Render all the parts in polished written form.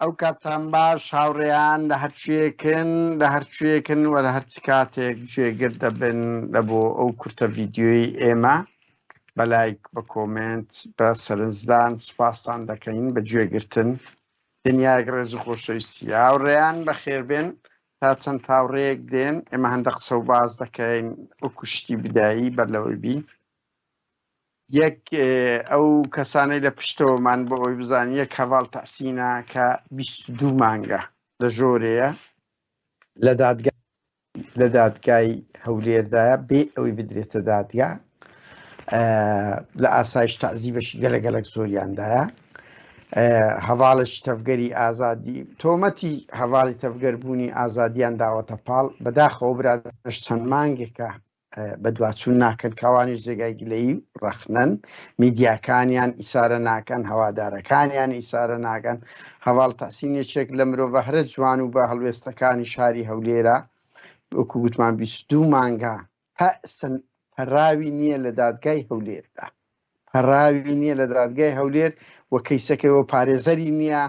ئەو کاتان باش هاوڕێیان لە هەرچوێکن و لە هەرچی کاتێک گوێگر دەبن لە بۆ ئەو کورتە ڤیددیۆی ئێمە بە لایک بە کۆمنت بە سەرنجدان سوپاسان دەکەین بە گوێگرتن دنیاک ڕێز و خۆشەویستی هاوڕێیان بەخێربێن تا چەند تاوڕێیەک دێن ئێمە هەندە قسە و باز دەکەین وەکو شتی بدایی بەر لەوەی بی یەک ئەو کەسانەی لە پشتەوەمان بۆ ئەوی بزانین یەک هەواڵ تەحسینە کە 22 مانگە لە ژۆرەیە لە دادگای هەولێردایە بێ ئەوەی بدرێتە دادگا لە ئاسایش تەعزیبەشی گەلەگەلک زۆریاندایە هەواڵش تەفگەری ئازادی تۆمەتی هەواڵی تەفگەربوونی ئازادیان داوەتە پاڵ بەداخەوە برادرش چەند مانگێکە بە دواچوون ناکەن کاوانیش جێگای گلەیی ڕەخنەن میدیاکانیان ئیسارە ناکەن هەوادارەکانیان ئیسارە ناکەن هەواڵ تەحسینێکێک لە مرۆڤە هەرە جوان و بە هەڵوێستەکانی شاری هەولێرە وەکو گوتمان 22 مانگە تا پەراوی نییە لە دادگای هەولێردا پەراوی نییە لە دادگای هەولێر وە کەیسەکەیەوە پارێزەری نییە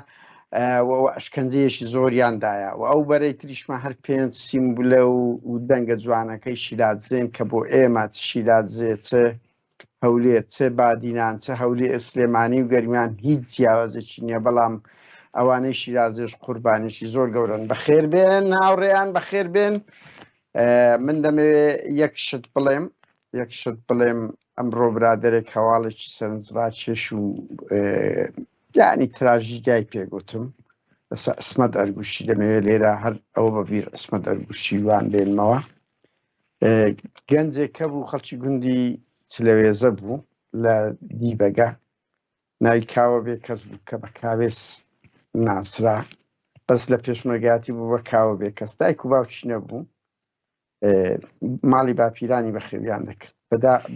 ئەشکەنجەیەشی زۆریاندایە و ئەو بەرەی تریشمە هەر 5 سیمبولە و دەنگە جوانەکەی شیراتزێن کە بۆ ئێمە شیراتزێ چه هەولێر چه بادینان چه هەولێر سلێمانی و گەرمیان هیچ جیاوازێکی نییە بەڵام ئەوانەی شیرازێش قوربانێکی زۆر گەورن بەخێربێن هاوڕێیان بەخێربێن من دەمەوێت یەک شت بڵێم ئەمڕۆ برادێک هەواڵێکی سەرنجڕاکێش و یعنی تراژیدیای پێگوتم لەسەر ئەسمەد ئەرگوشی دەمەوێت لێرە هەر ئەوە بەبیر ئەسمەد ئەرگوشی وان بێنمەوە گەنجێکە بوو خەڵکی گوندی چلەوێزە بوو لە دیبەگە ناوی کاوە بێ کەس بوو کە بە کاوێس ناسرا بەس لە پێشمەرگاتی بوو بە کاوە بێ کەس دایک و باوکی نەبوو ماڵی باپیرانی بەخێویان دەکرد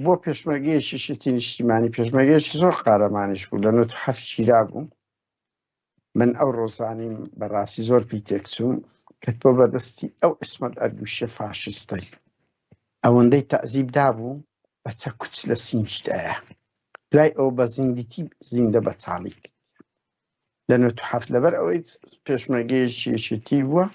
بۆ پێشمەرگەیەکی شتی نیشتیمانی پێشمەرگەیەکی زۆر قارەمانش بوو لە 97 چیرا بوو من ئەو ڕۆزانیم بەڕاستی زۆر پێی تێکچووم کە تۆ بەدەستی ئەو ئەسمەد ئەرگوشیە فاشستەی ئەوەندەی تەعزیبدا بوو بە چەکوچ لە سینجدایە دوای ئەو بە زیندیتی زیندە بە چاڵی لە 97 لەبەر ئەوەی پێشمەرگەیەکی بووە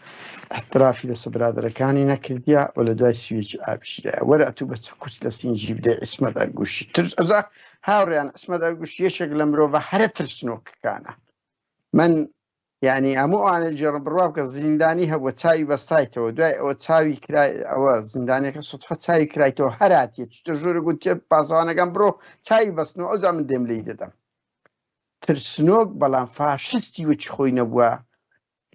احترافی لەسەر برادەرەکانی نەکردیە و لە دوای سوێکی ئابشیرایە وەرە ئەتوو بە چەکوچ لە سینجی بدە ئەسمەد ئەرگوشی ترس ئەزا هاوڕێیان ئەسمەد ئەرگوشی یەکێک لە مرۆڤە هەرە ترسنۆکەکانە من یعنی هەموو ئەوانە جێڕم بڕوا بکە زیندانی هەبووە چاوی بەستایتەوە دوای ئەوە چاوی کرای ئەوە زیندانێکە سوتفە چاوی کرایتەوە هەراتیە چتە ژوورە گوتێ پاسەوانەکەم بڕۆ چاوی بەستنەوە ئەوزا من دێم لی دەدەم ترسنۆک بەڵام فاشستی وەچی خۆی نەبووە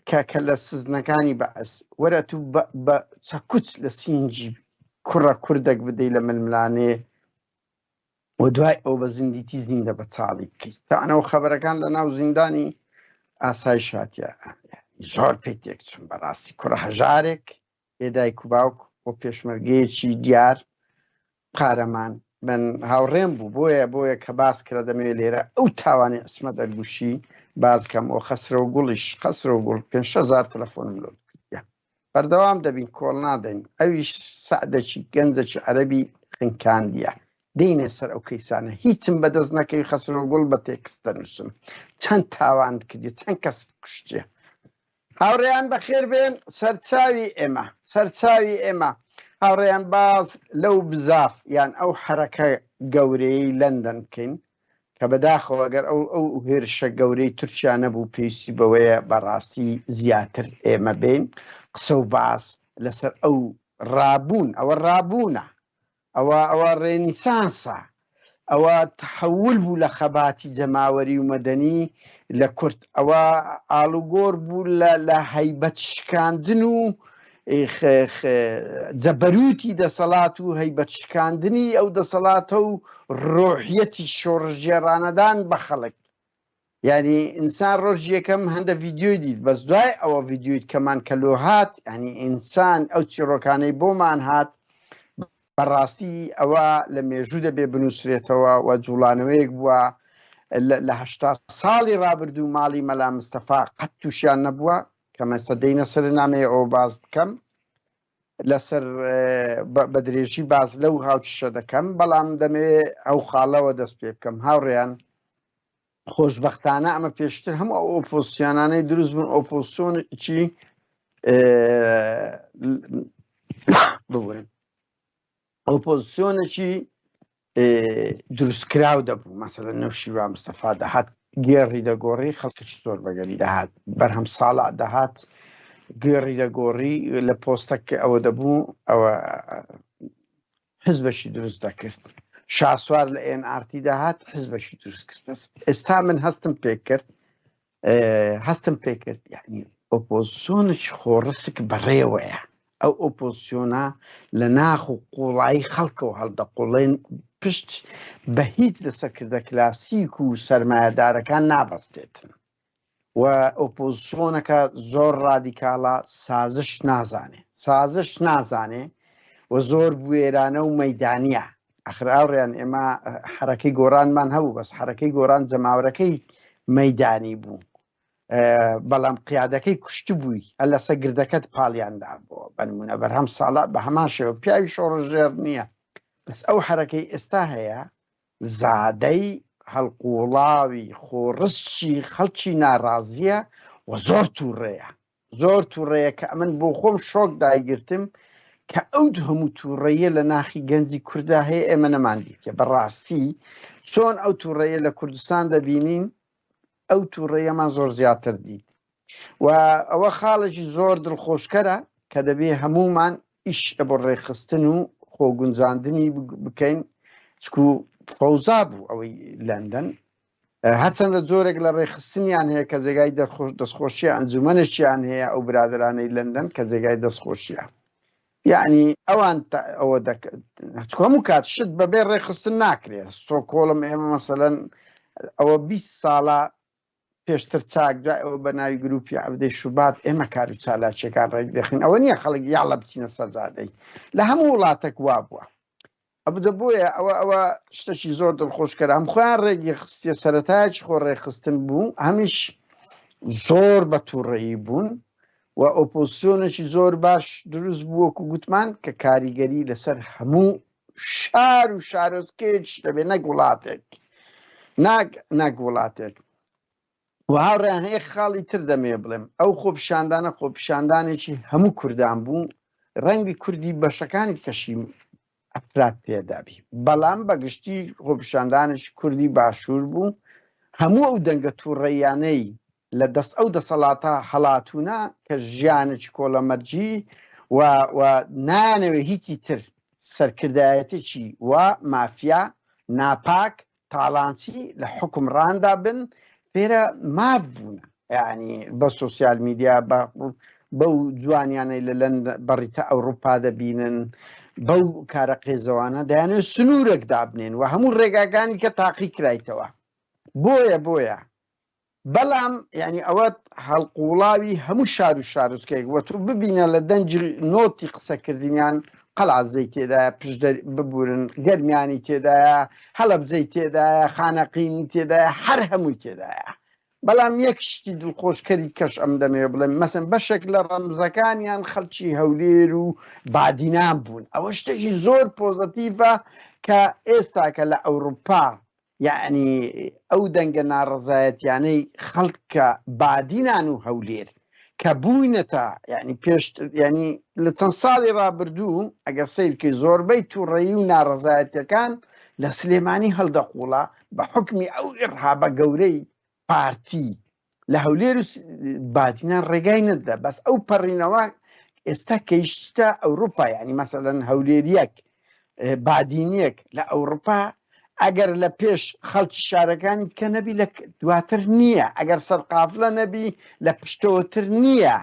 کە لە سزنەکانی بەعس وەرە تو بە چەکوچ لە سینجی کوڕە کوردێک بدەی لە ململانێ و دوای ئەو بە زیندیتی زیندە بە چاڵی بکەیت تاانەوە خەبەرەکان لە ناو زیندانی ئاسایش هاتیە زۆر پێی تێکچوون بەڕاستی کوڕە هەژارێک ئێدایک و باوک بۆ پێشمەرگەیەکی دیار قارەمان من هاوڕێم بوو بۆیە کە باس کرا دەمەوێت لێرە ئەو تاوانی ئەسمەد ئەرگوشی بازکەمەوە خەسرە و گوڵیش خەسرە و گوڵ 5,000 تەلەفۆنم لۆ بەردەوام دەبین کۆڵ نادەین ئەویش سەعدەکی گەنجێکی عەرەبی خنکاندیە دێنێ سەر ئەو کەیسانە هیچم بەدەست نەکەی خەسرە و گوڵ بە تێکست دەنووسم چەند تاواند کردی چەند کەس کوشتێ هاوڕێیان بەخێربێن سەرچاوی ئێمە هاوڕێیان باز لەو بزاف یان ئەو حرەکە گەورەی لەندەن بکەین کە بەداخەوە ئەگەر ئەو هێرشە گەورەی تورکیا نەبوو پێویستی بەوەیە بەڕاستی زیاتر ئێمە بین قسە و باس لەسەر ئەو ڕابوون ئەوە ڕابوونە ئەوە ڕێنیسانسە ئەوە تحول بوو لە خەباتی جەماوەری و مەدەنی لە کورد ئەوە ئاڵوگۆڕ بوو لە هەیبەت شکاندن و جەبەروتی دەسەڵات و هەیبەت شکاندنی ئەو دەسەڵاتە و ڕۆحیەتی شۆڕژێڕانەدان بە خەڵک یعنی ئینسان ڕۆژ یەکەم هەندە ڤیددیۆی دیت بەس دوای ئەوە ڤیددیۆیت کەمان کەلۆ هات ینی ئینسان ئەو چیرۆکانەی بۆمان هات بەڕاستی ئەوە لە مێژوو دەبێ بنووسرێتەوە و جوڵانەوەیەک بووە لە 80 ساڵی ڕابردوو ماڵی مەلا مستەفا قەت تووشیان نەبووە کە مەسەدەینە سەر نامەیە ئەوە باز بکەم لەسەر بە درێژی باز لەو هاوچشە دەکەم بەڵام دەمێ ئەو خاڵەوە دەست پێ بکەم هاوڕێیان خۆشببختانە ئەمە پێشتر هەموو ئەو ئۆپۆسیۆنانەی دروست بوون ئۆپۆسیۆنی ببوورن ئۆپۆزیسیۆنێکی دروستکرااو دەبوو مەسەلەن نەوشیروان مستەفا دەهات گێڕی دەگۆڕی خەڵکیش زۆر بەگەری دەهات بەرهەم ساڵا دەهات گێڕی دەگۆڕی لە پۆستەکە ئەوە دەبوو ئەوە حزبەشی دروست دەکرد شاسوار لە NRT داهات حزبەشی دروست کرد بەس ئێستا من هەستم پێکرد یعنی ئۆپۆزیسیۆنێکی خۆڕسک بەڕێوەیە ئەو ئۆپۆزیسیۆنە لە ناخ و قوڵایی خەڵکەوە هەڵدەقوڵێن پشت بە هیچ لە سەرکردە کلاسیک و سەرمایەدارەکان نابەستێتن و ئۆپۆزیسیۆنەکە زۆر ڕادیکاڵە سازش نازانێ و زۆر بوێرانە و مەیدانیە ئەخراوڕیان ئێمە حرەکەی گۆڕانمان هەبوو بەس حرەکەی گۆڕان جەماوەرەکەی مەیدانی بوو بەڵام قیادەکەی کوشت بووی ئەلە سەگردەکەت پاڵیاندا بووە بەنمونە بەرهەم ساڵە بە هەمان شێوە پیاوی شۆڕژێر نییە بەس ئەو حرەکەی ئێستا هەیە زادەی هەڵقوڵاوی خۆڕستی خەڵکی ناڕازیە و زۆر تووڕەیە کە ئەمن بۆ خۆم شۆک داگرتم کە ئەو هەموو تووڕەیە لە ناخی گەنجی کووردا هەیە ئێمە نەماندیتە بەڕاستی چۆن ئەو تووڕەیە لە کوردستان دەبینین ئەو تووڕەیەمان زۆر زیاتر دیت و ئەوە خاڵێکی زۆر دڵخۆشکەرە کە دەبێ هەمومان ئیش بۆ ڕێخستن و خۆگونجاندنی بکەین چکو فەوزا بوو ئەوەی لەندەن هەچەندە جۆرێک لە ڕێخستنیان هەیە کە جێگای دەستخۆشیە ئەنجومەنێکیان هەیە ئەو برادرانەی لەندەن کە جێگای دەستخۆشیە یعنی ئەوان ئەوە هەموو کات شت بەبێ ڕێخستن ناکرێت ستۆکۆڵم ئێمە مەسەلەن ئەوە 20 ساڵە پێشتر چاکدا ئەوە بە ناوی گروپی عەودەی شوبات ئێمە کار و چالاکیەکان ڕێک دەخین ئەوە نییە خەڵک یاڵە بچینە سەرزادەی لە هەموو وڵاتێک وا بووە ئەبدە بۆیە ئەوە شتێکی زۆر دڵخۆشکەرە هەم خۆیان ڕێگی خستیە سەرەتایەکی خۆ ڕێخستن بوو هەمیش زۆر بە تووڕەیی بوون و ئۆپۆزیسیۆنێکی زۆر باش دروست بوو وەکو گوتمان کە کاریگەری لەسەر هەموو شار و شارۆچکەیەکی دەبێت نەک وڵاتێک و هاوڕێیان هەیە خاڵی تر دەمێ بڵێم ئەو خۆپیشاندانێکی هەموو کوردان بوو ڕەنگی کوردی بەشەکانی کەشی ئەفراد تێدابی بەڵام بەگشتی خۆپیشاندانێکی کوردی باشوور بوو هەموو ئەو دەنگە تووڕەیانەی لە دەست ئەو دەسەڵاتە هەڵاتونە کە ژیانێکی کۆڵەمەرجی و نانەوێ هیچی تر سەرکردایەتێکی و مافیا ناپاک تاڵانچی لە حکومڕاندا بن فێرە ماف بوونە یعنی بە سۆسیال میدیا بەو جوانیانەی لە لەندەن بەڕیتە ئەوروپا دەبینن بەو کارە قێزەوانە دەیانێت سنوورێک دابنێن و هەموو ڕێگاکانی کە تاقی کرایتەوە بۆیە بەڵام یعنی ئەوە هەڵقوڵاوی هەموو شار و شارۆچکەیەک وە تو ببینە لە دەنج نۆتی قسەکردنیان قەڵعزەی تێدایە پشت ببورن گەرمیانی تێدایە هەڵەبجەی تێدایە خانەقینی تێدایە هەر هەمووی تێدایە بەڵام یەک شتی دڵخۆشکەری کەش ئەم دەمێ بڵێم مەسن بەشێک لە ڕەمزەکانیان خەڵکی هەولێر و بادینان بوون ئەوە شتێکی زۆر پۆزەتیڤە کە ئێستاکە لە ئەوروپا یعنی ئەو دەنگە ناڕەزایەتیانەی خەڵکە بادینان و هەولێر کە بووینەتە یعنی ینی لە چەند ساڵی ڕابردوو ئەگە سیرکەی زۆربەی تووڕەیی و ناڕەزایەتەکان لە سلێمانی هەڵدەقوڵە بە حکمی ئەو ئێڕهابە گەورەی پارتی لە هەولێر و بادینان ڕێگای نەدا بەس ئەو پەڕینەوە ئێستا کەیشتە ئەوروپا یعنی مەسەلەن هەولێریەک بادینیەک لە ئەوروپا ئەگەر لە پێش خەڵکی شارەکانی کە نەبی لە دواتر نییە ئەگەر سەرقافلە نەبی لە پشتەوەتر نییە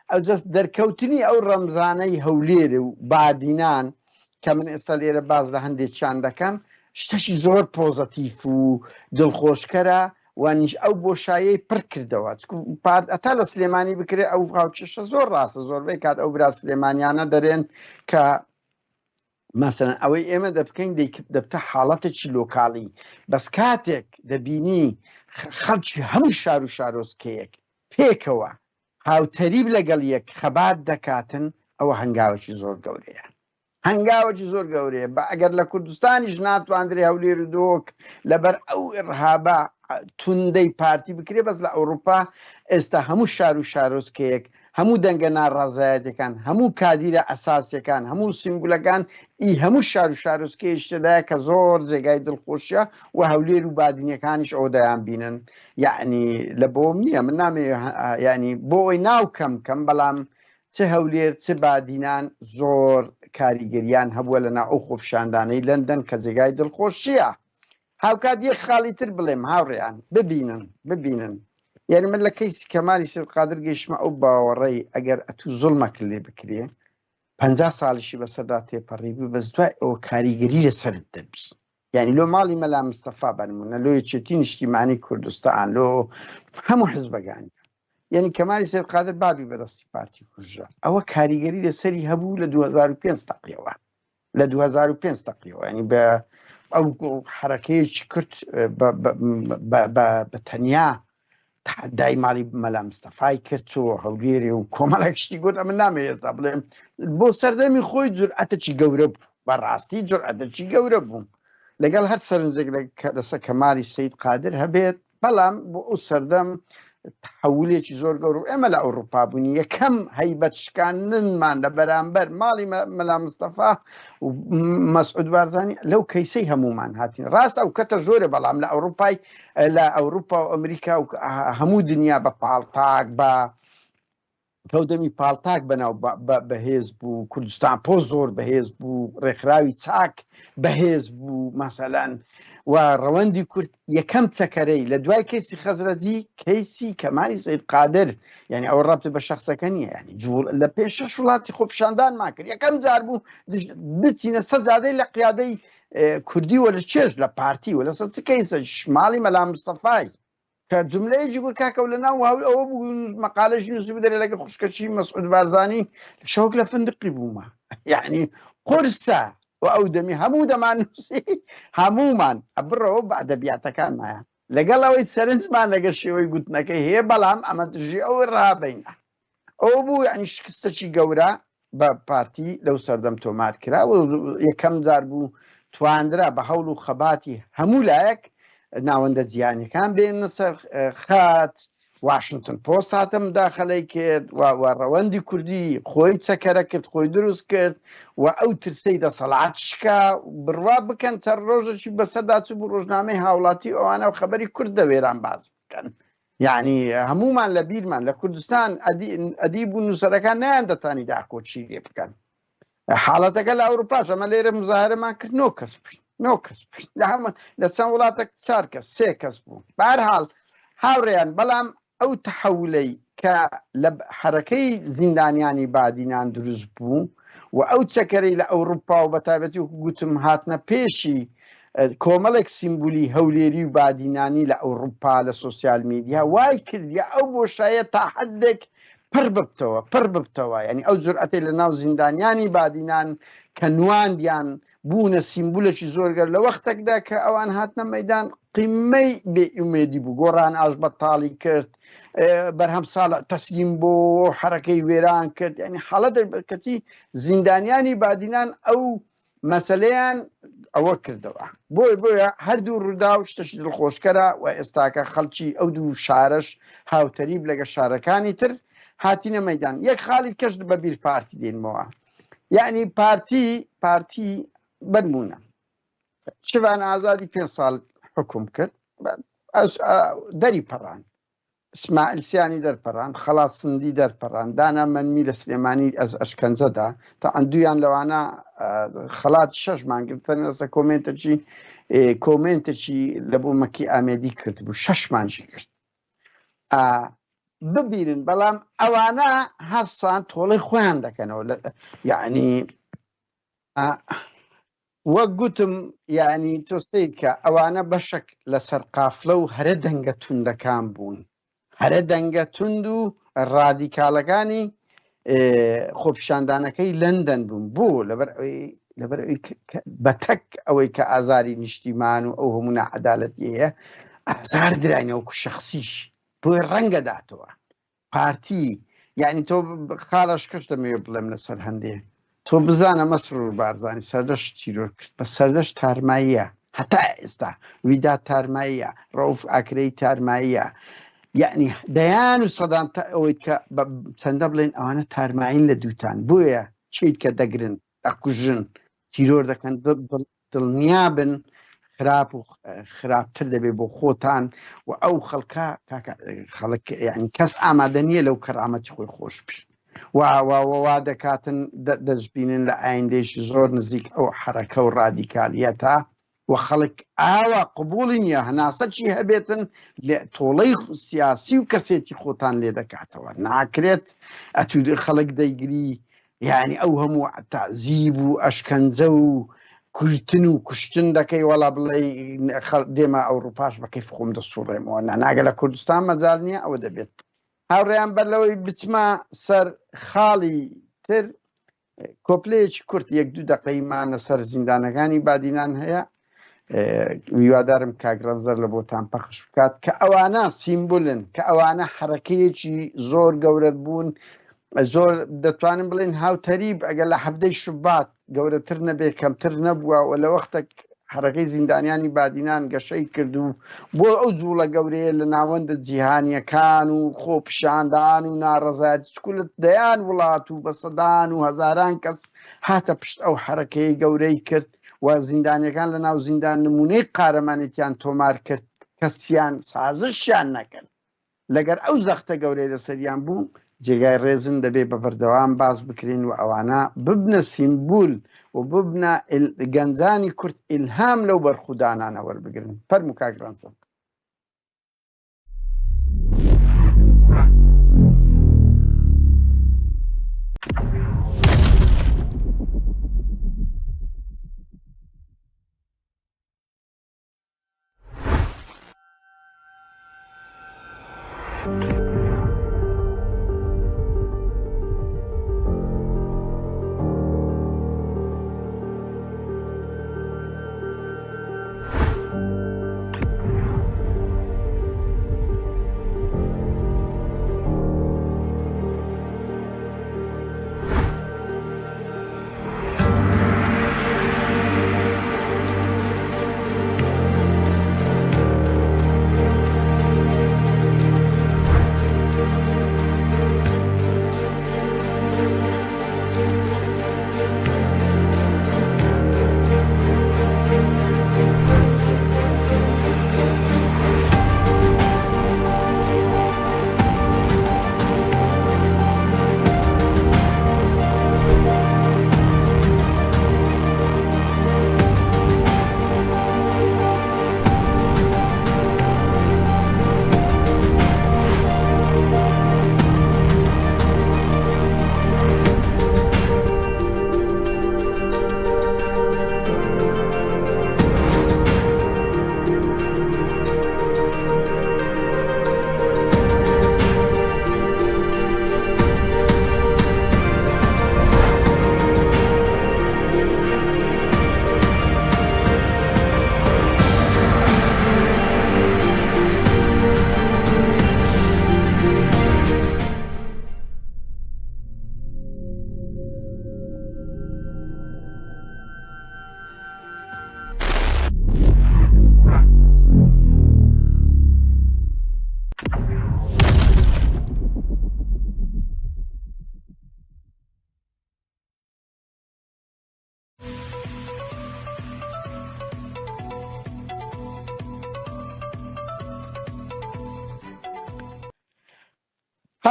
ئەو جەست دەرکەوتنی ئەو ڕەمزانەی هەولێر و بادینان کە من ئێستا لێرە باز لە هەندێکیان دەکەم شتێکی زۆر پۆزەتیف و دڵخۆشکەرە وانیش ئەو بۆشایەی پڕ کردەوە ئەتا لە سلێمانی بکرێت ئەو هاوچێشە زۆر ڕاستە زۆربەی کات ئەو برا سلێمانیانە دەرێن کە مەسەلەن ئەوەی ئێمە دەبکەین دەبتە حاڵەتێکی لۆکاڵی بەس کاتێک دەبینی خەڵکی هەموو شار و شارۆچکەیەک پێکەوە هاوتەریب لەگەڵ یەک خەبات دەکاتن ئەوە هەنگاوێکی زۆر گەورەیە هەنگاوەکی زۆر گەورەیە بە ئەگەر لە کوردستانیش ناتواندرێ هەولێر و دۆک لەبەر ئەو ئڕهابە توندەی پارتی بکرێ بەس لە ئەوروپا ئێستا هەموو شار و شارۆچکەیەک هەموو دەنگە ناڕازایەتەکان هەموو کادیرە ئەساسیەکان هەموو سیمبولەکان هەموو شار و شارۆچکەی شتەدایە کە زۆر جێگای دڵخۆشیە و هەولێر و بادینەکانیش ئەو دەیان بینن یعنی لە بۆم نییە من نامێ ینی بۆ ئەوی ناو کەم بەڵام چ هەولێر چ بادینان زۆر کاریگەریان هەبووە لەنا ئەو خۆپشاندانەی لەندەن کە جێگای دڵخۆشیە هاوکات یەک خاڵی تر بڵێم هاوڕێیان ببینن یعنی من لە کەیسی کەمالی سێدقادر گەیشتمە ئەو باوەڕەی ئەگەر ئەتوو زوڵمەک لێ بکرێ 50 ساڵیشی بەسەردا تێپەڕی بوو بەس دوای ئەوە کاریگەری لەسەرت دەبی یعنی لۆ ماڵی مەلا مستەفا بنمونە لۆ یەکێتی نیشتیمانی کوردستان لۆ هەموو حزبەکانی یعنی کەمالی سێدقادر بابی بەدەستی پارتی کوژرا ئەوە کاریگەری لەسەری هەبوو لە 2005 تەقیەوە لە 2005 تەقیەوە ینی بە ئەو حرەکەیەکی کرد بە تەنیا دای ماڵی مەلا مستەفای کرد چۆ هەولێرێ و کۆمەڵێکشتی گوت ئەمە نامێ ئێستا بڵێم بۆ سەردەمی خۆی جورئەتێکی گەورە بوو بەڕاستی جورئەتێکی گەورە بوو لەگەڵ هەر سەرنجێک لەسەر کەمالی سەیدقادر هەبێت بەڵام بۆ ئەو سەردەم تحولێکی زۆر گەور و ئێمە لە ئەوروپا بوونی یەکەم هەیبەت شکاندنمان لە بەرامبەر ماڵی مەلا مستەفا و مەسعود بارزانی لەو کەیسەی هەمومان هاتین ڕاست ئەو کەتە زۆرە بەڵام لە ئەوروپای لە ئەوروپا و ئەمریکا و هەموو دنیا بە پاڵتاک بە کەودەمی پاڵتاک بەناو بەهێز بوو کوردستان پۆ زۆر بەهێز بوو ڕێکخراوی چاک بەهێز بوو مەسەلەن و ڕەوەندی کورد یەکەم چەکەرەی لە دوای کەیسی خەزرەجی کەیسی کەمالی سەیدقادر یعنی ئەوە ڕابطە بە شەخسەکە نییە ینی جوڵ لە پێشەش وڵاتی خۆپشاندانمان کرد یەکەم جار بوو بچینە سەجادەی لە قیادەی کوردی وە لە چێژ لە پارتی و لەسەر چ کەیسە ماڵی مەلا مستەفای کە جملەیەکی گوت کاکە لە ناو هەول ئەوە بوو مەقالەژی نووسی بدەرێ لەگە خوشکەچی مەسعود بارزانی شەوک لە فندقی بوومە یعنی قورسە و ئەو دەمی هەموو دەمان نووسی هەمومان ئەبڕەوە بە ئەدەبیاتەکانمایە لەگەڵ ئەوەی سەرنجمان لەگە شێوەی گوتنەکەی هەیە بەڵام ئەمە دژی ئەوە ڕابینە ئەو بوو یعنی شکستەی گەورە بە پارتی لەو سەردەم تۆمار کرا و یەکەم جار بوو تواندرا بە هەوڵ و خەباتی هەموو لایەک ناوەندە جیهانیەکان بێنە سەر خات واشنگتن پۆست هاتە مداخەلەی کرد و ڕەوەندی کوردی خۆی چەکەرە کرد خۆی دروست کرد و ئەو ترسەی دەسەڵات شکا بڕوا بکەن چەر ڕۆژێکی بەسەردا چوو بوو ڕۆژنامەی هاوڵاتی ئەوانە و خەبەری کورد دەوێران باز بکەن یعنی هەمومان لە بیرمان لە کوردستان ئەدیب و نووسەرەکان نیان دەتانی داکۆچی لێ بکەن حاڵەتەکە لە ئەوروپاش ئەمە لێرە مزاهرەمان کرد 9 کەس لە چەند وڵاتە 4 کەس 3 کەس بوو بەهەرحاڵ هاوڕێیان بەڵام ئەو تەحەولەی کە لە حرەکەی زیندانیانی بادینان دروست بوو و ئەو چەکەرەی لە ئەوروپا و بەتایبەتی و گوتم هاتنە پێشی کۆمەڵێک سیمبولی هەولێری و بادینانی لە ئەوروپا لە سوسیال میدیا وای کردیە ئەو بۆشایە تا حدێک پڕ ببتەوە یعنی ئەو جورئەتەی لە ناو زیندانیانی بادینان کە نواندیان بوونە سیمبولێکی زۆرگەر لە وەختێکدا کە ئەوان هاتنە مەیدان قیمەی بێئومێدی بوو گۆڕان ئاش بەتاڵی کرد بەرهەم ساڵ تەسلیم بۆ حرەکەی وێران کرد ینی حاڵەت کەچی زیندانیانی بادینان ئەو مەسەلەیان ئەوە کردەوە بۆیە هەردوو ڕوودا و شتەشی دڵخۆشکەرە و ئێستاکە خەڵکی ئەو دوو شارەش هاوتەریب لەگە شارەکانی تر هاتینە مەیدان یەک خاڵی کەش بەبیر پارتی دێنمەوە یعنی پارتی بنمونە شوان ئازادی 5 ساڵ حکوم کرد دەری پەڕان ئیسماعیلسیانی دەرپەڕان خەڵات سندی دەرپەڕان دانا مەنمی لە سلێمانی ئەز ئەشکەنجەدا تا ئەندویان لەوانە خەڵات 6 مانگرتن لەسەر کۆمنتێکی لە بۆ مەکی ئامێدی کرد بوو 6 مانجی کرد ببینن بەڵام ئەوانە هەستان تۆڵی خۆیان دەکەنەوە یعنی وەک گوتم یعنی تۆستەیت کە ئەوانە بەشک لەسەر قافلە و هەرە دەنگە توندەکان بوون هەرە دەنگە توند و ڕادیکالەکانی خۆپیشاندانەکەی لەندەن بوون بۆ لەبەر بەتەک ئەوەی کە ئازاری نیشتیمان و ئەو هەموو نەعەدالەتی هەیە ئازار درانەوەکو شەخسیش بۆی ڕەنگە داتەوە پارتی یعنی تۆ خاڵش کەش دەمەوێ بڵێم لەسەر هەندێ تۆ بزانە مەسرور بارزانی سەردەشت چیرۆر کرد بە سەردەشت تارماییە هەتا ئێستا ویدا تارماییە ڕەوف ئاکرەی تارماییە یعنی دەیان و سەدان تا ئەوەی کە چەندە بڵێن ئەوانە تارماین لە دووتان بۆیە چیت کە دەگرن دەکوژن تیرۆر دەکەن دڵنیابن خراپ و خراپتر دەبێت بۆ خۆتان و ئەو خەڵکە خەڵک یعنی کەس ئامادە نییە لەو کەرامەتی خۆی خۆش بی وا دەکاتن دەستبینن لە ئایندێشی زۆر نزیک ئەو حرەکە و ڕادیکالیەتە و خەڵک ئاوا قبولی نییە هەناسەکی هەبێتن لە تۆڵەی سیاسی و کەسێتی خۆتان لێ دەکاتەوە ناکرێت ئەتو خەڵک دەیگری یعنی ئەو هەموو تەعزیب و ئەشکەنجە و کوژتن و کوشتن دەکەی وەڵا بڵێ دێمە ئەوروپاش بەکەی خۆم دەسوڕێمەوە ناگە لە کوردستان مەجال نییە ئەوە دەبێت هاوڕێیان بەر لەوەی بچمە سەر خاڵی تر کۆپلەیەکی کورت یەک دوو دەقەیمانە سەر زیندانەکانی بادینان هەیە ویوادارم کاگرانزەر لە بۆتان پەخش بکات کە ئەوانە سیمبولن کە ئەوانە حرەکەیەکی زۆر گەورەت بوون زۆر دەتوانم بڵێن هاوتەریب ئەگەر لە هەفتەی شوبات گەورەتر نەبێ کەمتر نەبووە و لە وەختێک حرەکەی زیندانیانی بادینان گەشەی کرد و بۆ ئەو جوڵە گەورەیە لە ناوەندە جیهانیەکان و خۆپشاندان و ناڕەزایەتی چکولت دەیان وڵات و بە سەدان و هەزاران کەس هاتە پشت ئەو حرەکەی گەورەی کرد و زیندانیەکان لە ناو زیندان نمونەی قارەمانێتیان تۆمار کرد کەسیان سازشیان نەکرد لەگەر ئەو زەختە گەورەی لەسەریان بوو جێگای ڕێزن دەبێت بە بەردەوام باز بکرین و ئەوانە ببنە سیمبول و ببنە گەنجانی کورد ئیلهام لەو بەرخودانانە وەربگرن فەرموو کاگرانزەر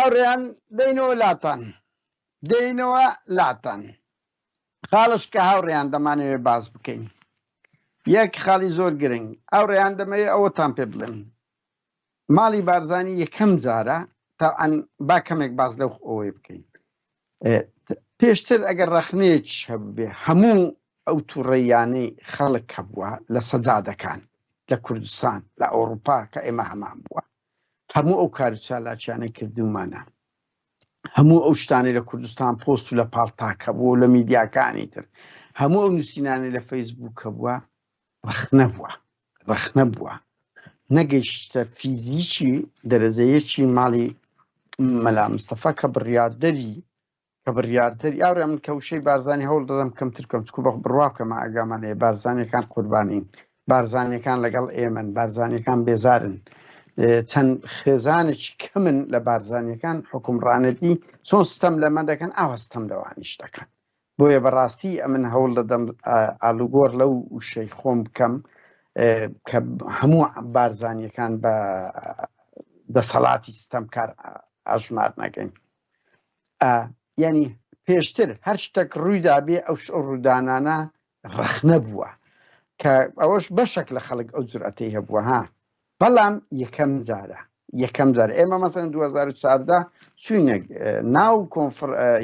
هاوڕێیان دێنەوە لاتان خاڵش کە هاوڕێیان دەمانەوێت باز بکەین یەک خاڵی زۆر گرنگ هاوڕێیان دەمەوێت ئەوەتان پێ بڵێن ماڵی بارزانی یەکەم جارە تاعەن با کەمێک باز لەو ئەوەی بکەین پێشتر ئەگەر ڕەخنەیەک هەبێ هەموو ئەو تووڕێیانەی خەڵک هەبووە لە سەجادەکان لە کوردستان لە ئەوروپا کە ئێمە هەمان بووە هەموو ئەو کارچالاکیانە کردومانە هەموو ئەو شتانی لە کوردستان پۆست و لە پاڵتاکە بوو لە میدیاکانی تر هەموو ئەو نووسینانی لە فەیسبووکە بووە ڕەخنە بووە نەگەیشتە فیزیکی دەرەجەیەکی ماڵی مەلا مستەفا کە بڕیاردەری کە بڕیارتر یاڕێ من کەوشەی بارزانانی هەوڵ دەدەم کەمتر کەم چکو بە بڕوا بکەمە ئاگامان لێ بارزانەکان قوربانین، بارزانەکان لەگەڵ ئێمن، بارزانەکان بێزارن، چەند خێزانێکی کەمن لە بارزانەکان حکومڕانەتی چۆن ستەم لەمە دەکەن ئاوەستەم لەوانیش دەکەن. بۆیە بەڕاستی ئەمن هەوڵ دەدەم ئالوگۆڕ لەو وشەی خۆم بکەم کە هەموو بارزانیەکان بە دەسەڵاتی ستەمکار ئاژمار نەکەین. یعنی پێشتر هەر شتێک ڕوویدا بێ ئەو ڕوودانانە ڕەخنە بووە کە ئەوەش بەشێک لە خەڵک ئەو جورئەتەی هەبووە ها، بەڵام یەکەم جارە ئێمە مەسەن 2014 چوینە ناو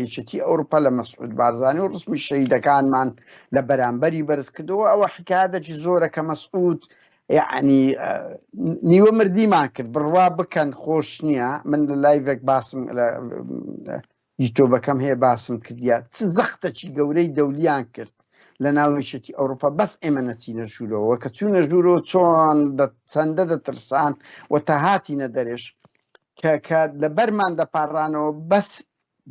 یەکێتی ئەوروپا لە مەسعود بارزانی و ڕسمی شەهیدەکانمان لە بەرامبەری بەرز کردەوە. ئەوە حکایەتێکی زۆرە کە مەسعود یعنی نیوە مردیمان کرد بڕوا بکەن خۆش نییە. من لە لایڤێک باسم لە یوتیوبەکەم هەیە باسم کردیا چ زەختەکی گەورەی دەولیان کرد لە ناویشتی ئەوروپا بەس ئێمە نەچینە ژوورەوە کە چوونە ژوورەوە چۆن چەندە دەترسان و تا هاتیینە دەرێش کە لە بەرمان دەپارڕانەوە بەس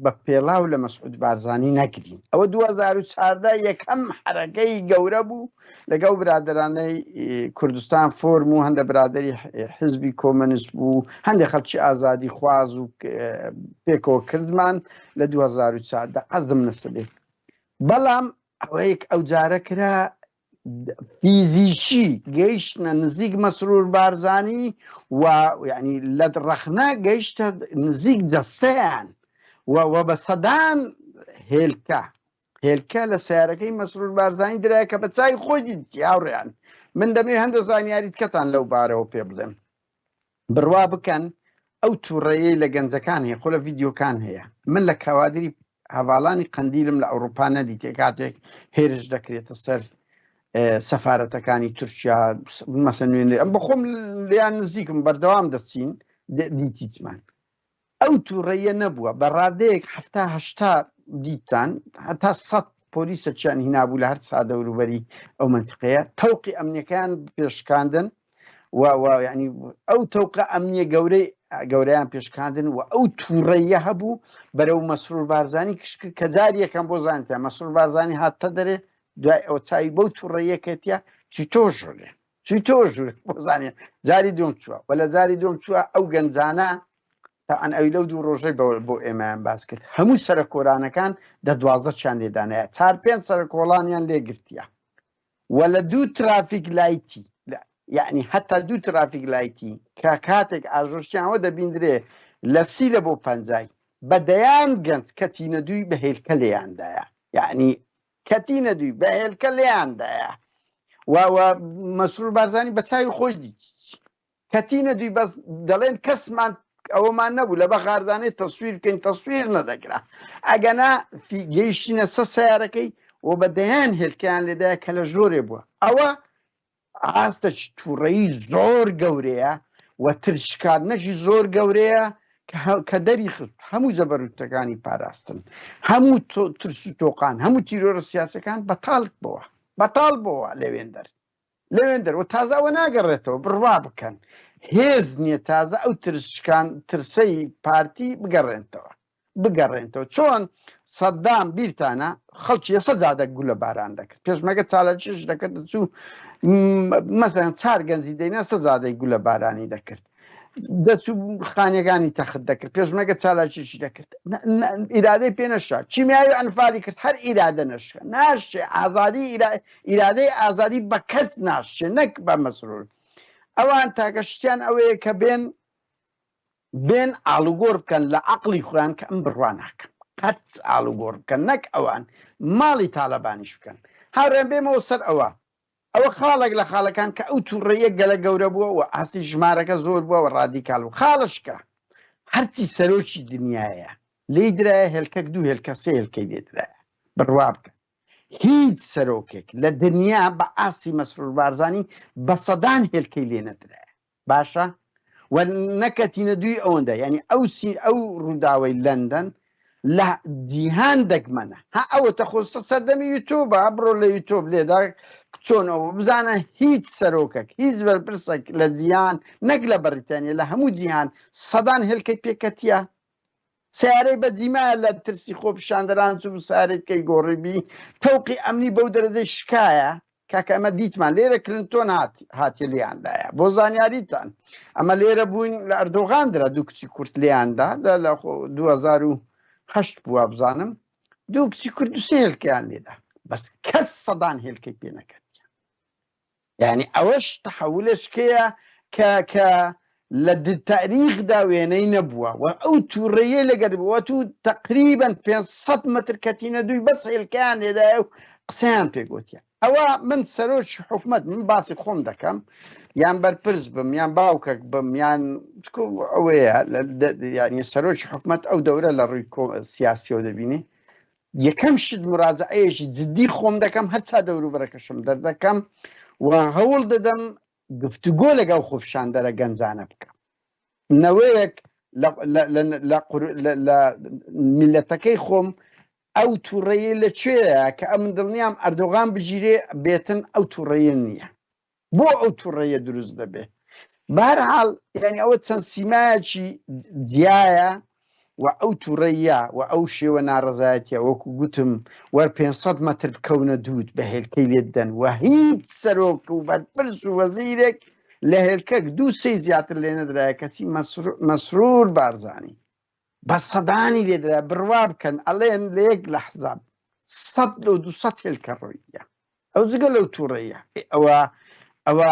بە پێڵاو لە مەسعود بارزانی نەگرین. ئەوە 2014 یەکەم حرەکەی گەورە بوو لەگەڵ برادرانەی کوردستان فۆرم و هەندە برادری حزبی کۆمەنیست بوو، هەندێک خەڵکی ئازادی خواز و پێکەوە کردمان لە 2014 ئەزم نەسەبێت. بەڵام ئەوەیەک ئەو جارە کرا فیزیشی گەیشتە نزیک مەسرور بارزانی و یعنی لە ڕەخنە گەیشتە نزیک جەستەیان و بە سەدان هێلکە لە سیارەکەی مەسرور بارزانی درایە کە بە چای خۆی یاوڕیان. من دەمێ هەندە زانیاریت کەتان لەو بارەوە پێ بڵێم بڕوا بکەن. ئەو تووڕەیەی لە گەنجەکان هەیە خۆ لە ڤیددیۆکان هەیە. من لە کەوادری هەواڵانی قەندیلم لە ئەوروپا نەدیتێ کاتێک هێرش دەکرێتە سەر سەفارەتەکانی تورکیا مەسەن ئەم بەخۆم لیان نزیکم بەردەوام دەچین دیتیتمان. ئەو تووڕەیە نەبووە بە ڕادەیەک هەفتا دیتان هەتا 100 پۆلیسە چیان هینابوو لە هەر سادەوروبەری ئەو منتیقەیە تەوقی ئەمنیەکان پێشکاندن ینی ئەو تەوقە ئەمنیە گەورەیان پێشکاندن و ئەو تووڕەیە هەبوو بەرەو مەسرور بارزانی کشکرد کە جاری یەکەم بۆ زانیتە مەسرور بارزانی هاتە دەرێ دوای ئەو چاوی بەو تووڕەیەکێتە چی تۆ ژوورێ بۆ زانێ جاری دوم چووە و لە جاری دوم چووە ئەو گەنجانە تاان ئەوی لەو دوو ڕۆژەی بۆ ئێمەیان باس کرد. هەموو سەرکۆرانەکان 12 چیان لێدانەیە 4-5 سەرکۆڵانیان لێگرتیە و لە 2 ترافیک لایتی یعنی هەتا 2 ترافیک لایتی کە کاتێک ئاژۆشتیانەوە دەبیندرێ لە 30 بۆ 50 بەدەیان گەنج کەتینە دووی بە هێلکە لێیاندایە یعنی کەتینە دووی بە هێلکە لێیاندایە و مەسرور بارزانی بە چاوی خۆی دیت کەتینە دووی بەس دەڵێن کەسمان ئەوەمان نەبوو لە بەخاردانەی تەسویر بکەین تەسویر نەدەکرا ئەگەنا گەیشتینە سە سیارەکەی و بەدەیان هێلکەیان لێدایە کە لە ژۆرێ بووە. ئەوە ئاستە تووڕەیی زۆر گەورەیە و ترشکاندنەشی زۆر گەورەیە کە دەری خست هەموو زەبەروتەکانی پاراستن، هەموو ترس و تۆقان، هەموو تیرۆرە سیاسەکان بەتاڵ بووە لەوێندەر و تازاوە ناگەڕێتەوە بڕوا بکەن. هێز نییە تازە ئەو ترسەی پارتی بگەڕێنەوە چۆن سەدام بیرتانە خەڵکی سەجادە گولە باران دەکرد پێشمەگە چالاکیش دەکرد چوو مەسەن 4 گەنجی دەینە سەجادەی گولە بارانی دەکرد دەچوو خانەکانی تەخت دەکرد پێشمەگە چالاکیشی دەکرد ئیرادەی پێنەشا چیمیاوی ئەنفالی کرد هەر ئیرادە نەشکە ناشێ ئازادی ئیرادەی ئازادی بە کەس ناشێ نەک بە مەسرور. ئەوان تاگەشتیان ئەوەیە کە بێن ئاڵوگۆڕ بکەن لە عەقڵی خۆیان کە ئەم بڕوا ناکەم قەت ئاڵوگۆڕ بکەن نەک ئەوان ماڵی تاالبانیش بکەن. هاوڕێن بێمەوە سەر ئەوە خاڵێک لە خاڵەکان کە ئەو تووڕەیە گەلە گەورە بووە و ئاستی ژمارەکە زۆر بووە و ڕادیکال و خاڵشکە هەرچی سەرۆکی دنیاە لی درایە هێلکەک 2 هێلکە 3 هێلکەی لێدرایە بڕوا بکە. هیچ سەرۆکێک لە دنیا بە ئاسی مەسرور بارزانی بە سەدان هێلکەی لێ نەدرایە باشە و نەکەتینە دوی ئەوەندە ینی ئەو ڕووداوەی لەندەن لە جیهان دەگمەنە ئەوە تەخۆستە سەردەمی یوتیوبە بڕۆ لە یوتیوب لێدا چۆن ئەوە بزانە هیچ سەرۆکێک هیچ بەرپرسێک لە جیهان نەک لە بەریتانیا لە هەموو جیهان سەدان هێلکەی پێکەتیە سیارەی بەجیمایە لە ترسی خۆپیشاندەران چوو سارێتکەی گۆڕیبی تەوقی ئەمنی بەو دەرەجەی شکایە کاکە ئەمە دیتمان لێرە کلنتۆن هاتی لیاندایە بۆ زانیاریتان ئەمە لێرە بووین لە ئەردۆغاندرا دوو کچی کورت لیاندا لە 2008 بووە بزانم دوو کچی کورد و سێ هێلکەیان لێدا بەس کەس سەدان هێلکەی پێ نەکرد یعنی ئەوەش تەحولشکەیە کە لە تاریخدا وێنەی نەبووە و ئەو تووڕێیە لەگەر بووە تو تقریبا 500 متر کەتینە دوی بەس هێلکەیان لێدایە و قسەیان پێگوتیە ئەوە من سەرۆکی حکومەت من باسی خۆم دەکەم یان بەرپرس بم یان باوکەک بم یان ئەوەیە ینی سەرۆکی حکومەت ئەو دەورە لە ڕووی سیاسیەوە دەبینی یەکەم شت مراجعەیەکی جدی خۆم دەکەم هەرچا دەوروبەرەکەشم دەردەکەم و هەوڵ دەدەم گفتوگۆ لەگەڵ خۆپیشاندەرە گەنجانە بکەم نەوەیەک لە میلەتەکەی خۆم ئەو تووڕێیە لەکوێیە کە ئەمن دڵنیام ئەردۆغان بگیرێ بێتن ئەو تووڕێیە نییە بۆ ئەو تووڕێیە دروست دەبێ بەهەرحاڵ یعنی ئەوە چەند سیمایەکی جیایە و ئەو تووڕێیە و ئەو شێوە ناڕەزایەتیە وەکو گوتم وەر 500 متر بکەونە دوود بە هێلکەی لێدەن و هیچ سەرۆک و بەرپرس و وەزیرێک لە هێلکەک دوو سێ زیاتر لێ نەدرایە کەسی مەسرور بارزانی بە سەدانی لێدرا بڕوا بکەن ئەڵێن لە یەک لەحزاب 100 لە 200 هێلکە ڕۆیە ئەو جگە لەو تووڕێیە ئەوە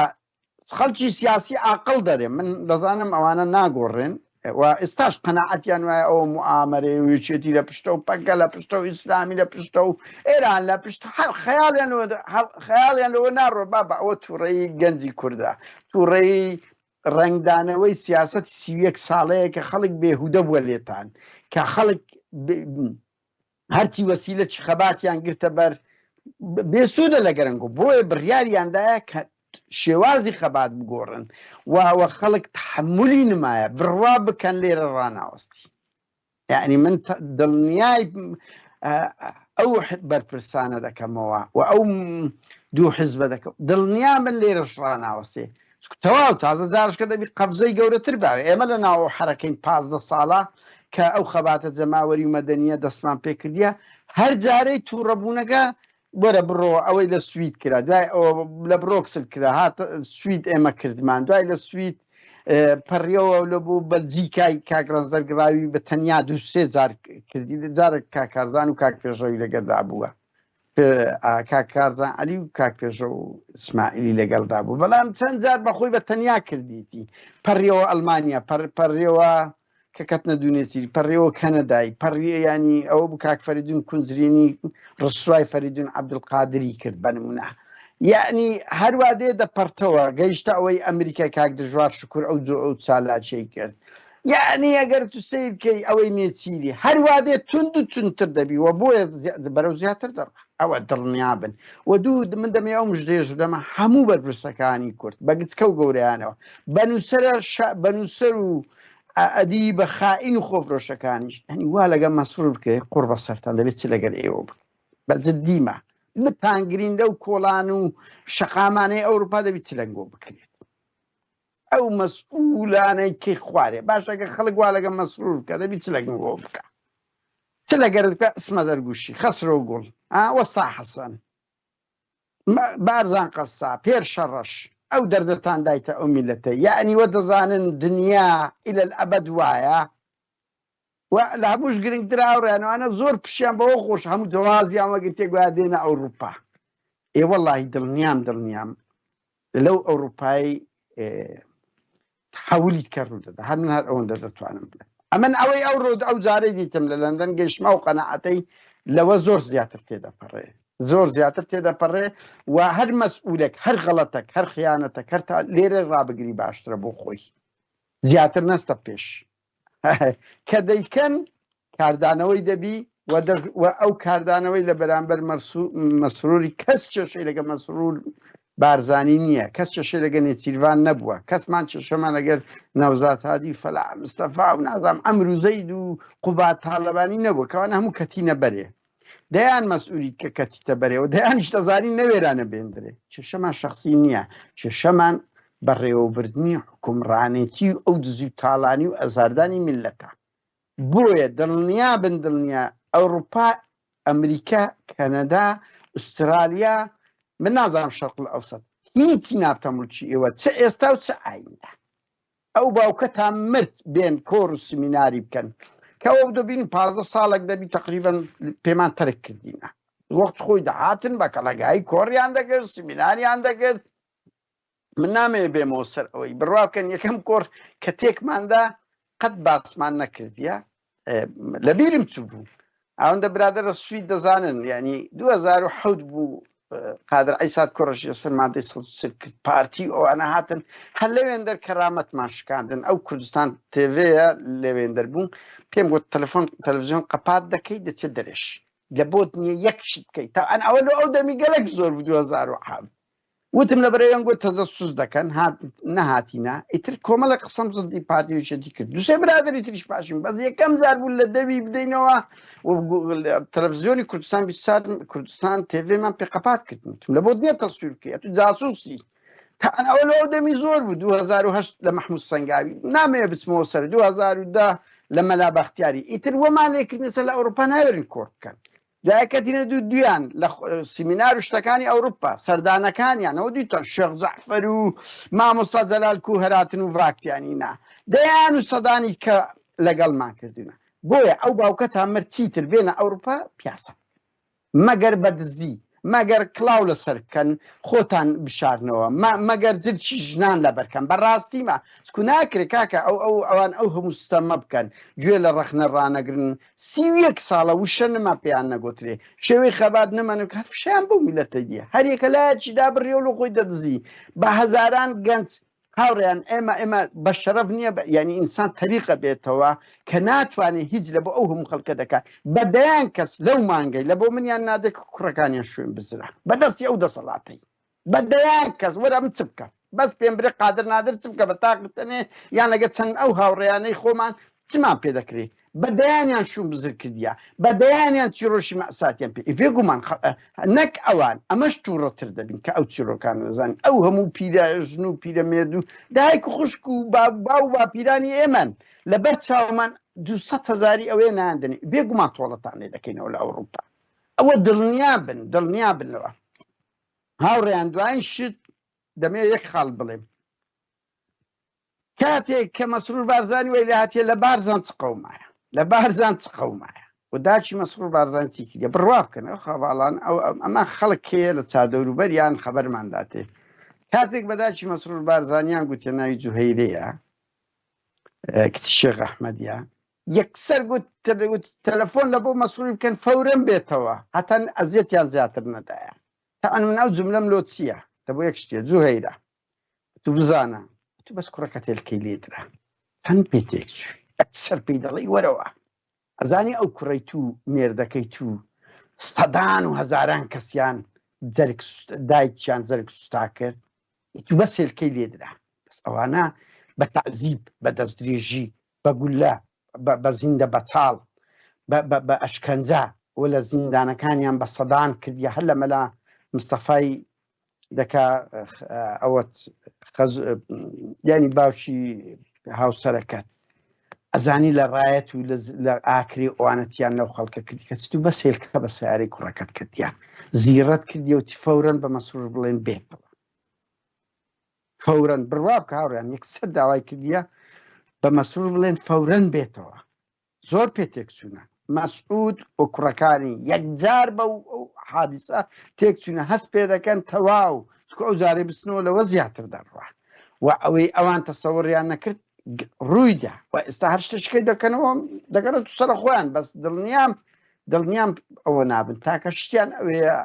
خەڵکی سیاسی عاقڵ دەرێ من دەزانم ئەوانە ناگۆڕێن و ئێستاش قەناعەتیان وایە ئەوە موعامەرەیە و یەکێتی لە پشتە و پەکە لە پشتە و ئیسلامی لە پشتە و ئێران لە پشت هەر خەیاڵیان لەوە ناڕۆ بابە ئەوە تووڕێی گەنجی کووردە تووڕێی ڕنگدانەوەی سیاست 31 ساڵەیە کە خەڵک بێهودە بووە لێتان کە خەڵک هەرچی وەسیلە چ خەباتیان گرتە بەر بێسوودە لە گەرنگۆ بۆیە بڕیاریاندایە کە شێوازی خەبات بگۆڕن وەوە خەڵک تحملی نمایە بڕوا بکەن لێرە ڕناوەستی یعنی من دڵنیای ئەو بەرپرسانە دەکەمەوە و ئەو دوو حزبە دەکەم دڵنیا من لێرەش ڕناوەستێ تەواو تازە جارشکە دەبی قەفزەی گەورەتر باوێ ئێمە لە ناو حرەکەین 15 ساڵە کە ئەو خەباتە جەماوەری و مەدەنیە دەستمان پێکردیە هەر جارەی تووڕەبوونەکە بۆرە بڕۆ ئەوەی لە سوید کرا دوای ئەوە لە بڕۆکسل کرا هاتە سوید ئێمە کردمان دوای لە سوید پەڕیەوە لە بۆ بەلجیکای کاکڕەنز دەرگراوی بە تەنیا دو سێ جار کردی جارە کاکارزان و کاک پێشەوی لەگەڵدا بووە کاکارزان عەلی و کاک پێشە و ئیسماعیلی لەگەڵدا بوو بەڵام چەند جار بەخۆی بە تەنیا کردیتی پەڕیەوە ئەڵمانیا پەڕیەوە کە کەتنە دوونێتی پەڕێەوە کەنەدای پەڕیە ینی ئەوە بوو کاک فەریدون کونجرینی ڕسوای فەریدون عەبدولقادری کرد بەنمونە یعنی هەروە دێ دەپەرتەوە گەیشتە ئەوەی ئەمریکای کاک دژوار شکر ئەو جۆ ئەو چالاچەی کرد یعنی ئەگەر تو سیرکەی ئەوەی نێچیری هەروە دێ تونند و تونتر دەبی و بۆیە بەرەو زیاتر دەڕ ئەوە دڵنیا بن و دوو من دەمێ ئەو مژدێژ دەمە هەموو بەرپرسەکانی کورد بە گچکە و گەورەیانەوە بەنووسەر و ئەدی بە خائین و خۆفرۆشەکانیش هەنی وا لەگە مەسرور بکە قڕ بە سەران دەبێت چ لەگەر ئێوە بکە بە جددیمە بتانگرین لەو کۆڵان و شەقامانەی ئەوروپا دەبێت چ لەنگۆ بکرێت ئەو مەسئولانەی کەی خوارێ باشەکە خەڵک وا لەگە مەسرور بکە دەبێت چ لەگەڵ بکە چ لەگەر بکە ئسمە دەرگوشی خەسرۆ گوڵ وەستا حەسەن بارزان قەسا پێر شەڕەش ئەو دەردەتان دایتە ئەو میلەتە یعنی وە دەزانن دنیا ئیلە الئەبەد وایە و لە هەمووش گرنگترا ئەوڕێنەوانە زۆر پشیان بەوە خۆش هەموو دەوازیان وەگرتێک گویا دێنە ئەوروپا وەڵڵاهی دڵنیام لەو ئەوروپایی تحولی کە ڕوو دەدا هەر من هەر ئەوەندە دەتوانم بڵێم ئەمن ئەوەی ئەو ڕۆ ئەو جارەی دیتم لە لەندەن گەیشتمە و قەنەعەتەی لەوە زۆر زیاتر تێدەپەڕێ زۆر زیاتر تێدەپەڕێ و هەر مەسئولێک هەر غەڵەتێک هەر خیانەتێک هەر تا لێرە ڕابگری باشترە بۆ خۆی زیاتر نەستە پێش کە دەیکەن کاردانەوەی دەبی و ئەو کاردانەوەی لە بەرامبەر مەسروری کەس چێشەی لەگە مەسرور بارزانی نییە کەس چێشەی لەگە نێچیروان نەبووە کەسمان چێشەمان لەگەر نەوزات هادی فەلا مستەفا و نازام ئەمروزەید و قوبات تاڵەبانی نەبووە کەوانە هەموو کەتینە بەرێ دەیان مەسئولیت کە کەتیتە بەرێەوە دەیانیش دەزانی نەوێرانە بێندرێ چێشەمان شخصی نییە چێشەمان بەڕێوەبردننی حکومڕانێتی و ئەو دزی و تاڵانی و ئەزاردانی میلەتە بۆیە دڵنیا ئەوروپا ئەمریکا کەنەدا ئوسترالیا من نازانم شەرق ئەوسەد هیچی نابتەمڵکی ئێوە چه ئێستا و چه ئایندا ئەو باوکەتان مرد بێن کۆڕ و سمیناری بکەن کەەوە دەبین 15 ساڵێک دەبی تقریبان پێمان تەرک کردینە وەخت خۆی دەهاتن بە کەڵەگایی کۆڕیان دەگرت سمیناریان دەگرت من نامەوێت بێمەوە سەر ئەوەی بڕواکەن یەکەم کۆڕ کە تێکماندا قەت باسمان نەکردیە لەبیرم چوو بوو ئەوەندە برادرە سوید دەزانن ینی 2007 بوو قادر عیسات کوڕژی سەرمادەی سەد کرد پارتی ئەوانە هاتن هەر لەوێندەر کەرامەتمان شکاندن ئەو کوردستان تێڤەیە لەوێندەر بوون پێم گوت تەلەڤیزیۆن قەپات دەکەی دەچێت دەرێش لە بۆت نییە یەکشت بکەیت تا ئەن ئەوە ئەو دەمی گەلێک زۆر بوو 2007 وتم لە بەرەوەیان گوت تەزە سوز دەکەن نەهاتینە ئیتر کۆمەڵە قسەم زدی پارتیویشەتی کرد دوسێ برادری تریش پاشیم بەس یەکەم جار بوو لە دەوی بدەینەوە تەلەڤیزیۆنی کوردستان بیسات کوردستان تێڤێمان پێ قەپات کردن لە بۆ نییە تەسویر بکەیت تو جاسووسی تا ئەن ئەوە لەو دەمی زۆر بوو 2008 لە مەحموود سەنگاوی نامەوێت بچمەوە سەر 2010 لە مەلا بەختیاری ئیتر وەمان لێکردنە سەر لە ئەوروپا ناوێرن کۆڕ بکەن دایکەتینە دویان لە سیمینار و شتەکانی ئەوروپا سەردانەکانیان ئەو دیتە شێخ جەعفەر و مامۆستا جەلال کوو هەراتن و ڤراکتیانینا دەیان و سەدانی کە لەگەڵمان کردوونە بۆیە ئەو باوکەتان مرچیتر بێنە ئەوروپا پیاسە مەگەر بەدزی مەگەر کڵاو لەسەرکەن خۆتان بشارنەوە مەگەر جرچی ژنان لەبەرکەن بەڕاستیمە سکو ناکرێت کاکە ئەوان ئەو هەموو ستەمە بکەن گوێ لە ڕەخنە ڕانەگرن 31 ساڵە وشە نەما پێیان نەگوترێ شێوەی خەبات نەمانە هەرفشیان بۆ میلەتە دیە هەرێکە لایەکی دابڕێ و لە خۆی دەدزی بە هەزاران گەنج هاوڕێیان ئێمە بە شەرەف نییە ینی ئینسان تەریقە بێتەوە کە ناتوانێت هیچ لە بۆ ئەو هەموو خەڵکە دەکات بەدەیان کەس لەو مانگەی لە بۆ منیان نادێک کوڕەکانیان شوێن بزرا بەدەستی ئەو دەسەڵاتەی بەدەیان کەس وەرە من چ بکە بەس پێم برێ قادر نادر چ بکە بە تاقتەنێ یان لەگە چەند ئەو هاوڕێیانەی خۆمان چمان پێ دەکرێت بەدەیانیان شوون بزر کردیا بەدەیانیان چیرۆشی مەساتیان پێگومان نەک ئەوان ئەمەش تووڕەتر دەبین کە ئەو چیرۆکان دەزانین ئەو هەموو پیرەژن و پیرەمێرد و دایک و خوشک و باو باپیرانی ئێمەن لەبەر چاومان 200,000 ئەوەیە ناندنی بێگومان تۆڵەتان لێ دەکەینەوە لە ئەوروپا ئەوە دڵنیا بنەوە هاوڕێیان دوایین شت دەمێ یەک خاڵ بڵێم کاتێک کە مەسرور بارزانی وی لە هاتیە لە بارزان چ قەومایە لە بارزان چ قەومایە و داچی مەسرور بارزان چی کردە بڕوا بکەن ئەو خەواڵان ئەمە خەڵک هەیە لە چاردەوروبەریان خەبەرمانداتێ کاتێک بەداچی مەسرور بارزانیان گوتێ ناوی جوهەیرەیە کچی شێخ ئەحمەدیە یەکسەر گوت تەلەفۆن لە بۆ مەسروری بکەن فەورەن بێتەوە هەتا ئەزیەتیان زیاتر نەدایە تا ئەن من ئەو جملەم لۆ چییە لە بۆ یەک شتێ جوهەیرە تو بزانە تو بەس کوڕەکە تێلکەی لێدرا هەن پێ تێک چووی ئەکسەر پێی دەڵی وەرەوە ئەزانی ئەو کوڕی تو مێردەکەی تو ستەدان و هەزاران کەسیان دایکیان جەرگ سوستا کرد تو بەس هێلکەی لێدرا بەس ئەوانە بە تەعزیب بە دەستدرێژی بە گولە بە زیندە بە چاڵ بە ئەشکەنجە و لە زیندانەکانیان بە سەدان کردیە هەر لە مەلا مستەفای دەکا ئەوەت ینی باوشی هاوسەرەکەت ئەزانی لە ڕایەت و لە ئاکری ئەوانەتیان لەو خەڵکە کردی کەچ تو بەس هێلکە بە سیارەی کوڕەکەت کردیە زیرەت کردیەوتی فەورەن بە مەسرور بڵێن بێتەوە فەورەن بڕوا بکە هاوڕێیان یەکسەر داوای کردیە بە مەسرور بڵێن فەورەن بێتەوە زۆر پێ تێک چوونە مەسعود و کوڕەکانی یەکجار بە حادیسە تێک چوونە هەست پێ دەکەن تەواو چکە ئەو جارێ بستنەوە لەوە زیاتر دەڕوا و ئەوەی ئەوان تەسەوڕیان نەکرد ڕوویدا و ئێستا هەر شتشکەی دەکەنەوە دەگەڕێت سەرە خۆیان بەس دڵنیام ئەوە نابن تاکە شتیان ئەوەیە